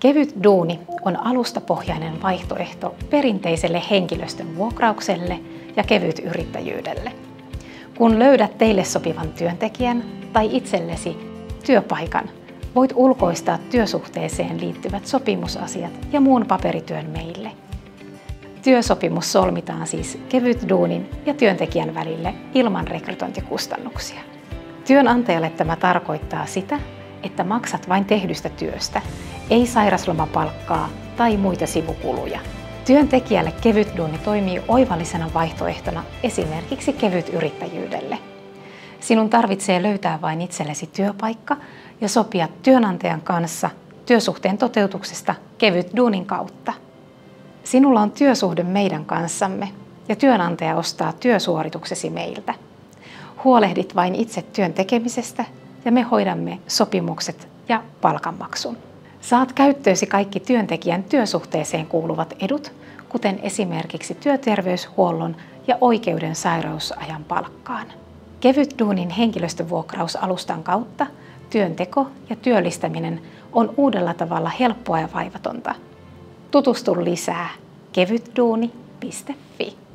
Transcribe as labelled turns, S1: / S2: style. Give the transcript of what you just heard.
S1: Kevyt duuni on alustapohjainen vaihtoehto perinteiselle henkilöstön vuokraukselle ja kevytyrittäjyydelle. Kun löydät teille sopivan työntekijän tai itsellesi työpaikan, voit ulkoistaa työsuhteeseen liittyvät sopimusasiat ja muun paperityön meille. Työsopimus solmitaan siis kevytduunin ja työntekijän välille ilman rekrytointikustannuksia. Työnantajalle tämä tarkoittaa sitä, että maksat vain tehdystä työstä, ei sairaslomapalkkaa tai muita sivukuluja. Työntekijälle kevytduuni toimii oivallisena vaihtoehtona esimerkiksi kevytyrittäjyydelle. Sinun tarvitsee löytää vain itsellesi työpaikka ja sopia työnantajan kanssa työsuhteen toteutuksesta kevytduunin kautta. Sinulla on työsuhde meidän kanssamme ja työnantaja ostaa työsuorituksesi meiltä. Huolehdit vain itse työn tekemisestä ja me hoidamme sopimukset ja palkanmaksun. Saat käyttöösi kaikki työntekijän työsuhteeseen kuuluvat edut, kuten esimerkiksi työterveyshuollon ja oikeuden sairausajan palkkaan. Kevytduunin henkilöstövuokrausalustan kautta työnteko ja työllistäminen on uudella tavalla helppoa ja vaivatonta. Tutustu lisää kevytduuni.fi.